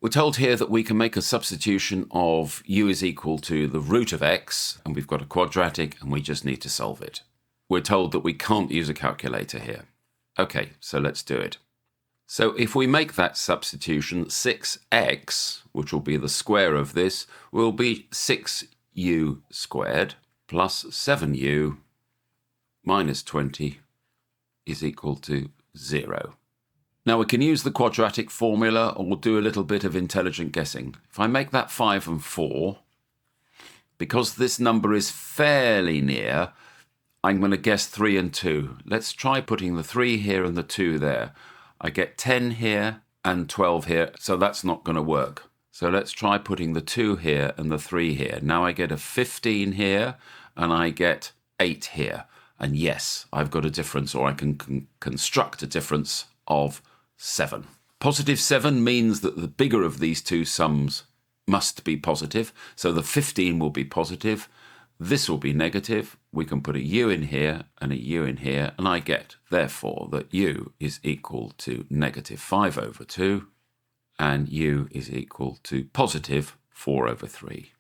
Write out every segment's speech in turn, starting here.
We're told here that we can make a substitution of u is equal to the root of x, and we've got a quadratic, and we just need to solve it. We're told that we can't use a calculator here. Okay, so let's do it. So if we make that substitution, 6x, which will be the square of this, will be 6u squared plus 7u minus 20 is equal to 0. Now we can use the quadratic formula, or we'll do a little bit of intelligent guessing. If I make that 5 and 4, because this number is fairly near, I'm going to guess 3 and 2. Let's try putting the 3 here and the 2 there. I get 10 here and 12 here, so that's not going to work. So let's try putting the 2 here and the 3 here. Now I get a 15 here and I get 8 here. And yes, I've got a difference, or I can construct a difference of 7. Positive 7 means that the bigger of these two sums must be positive. So the 15 will be positive. This will be negative. We can put a u in here and a u in here, and I get, therefore, that u is equal to negative 5 over 2, and u is equal to positive 4 over 3.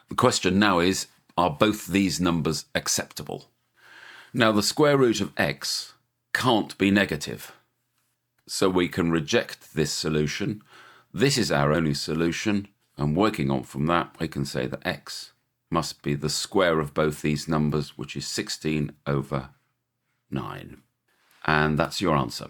The question now is, are both these numbers acceptable? Now, the square root of x can't be negative, so we can reject this solution. This is our only solution, and working on from that, we can say that x must be the square of both these numbers, which is 16 over 9. And that's your answer.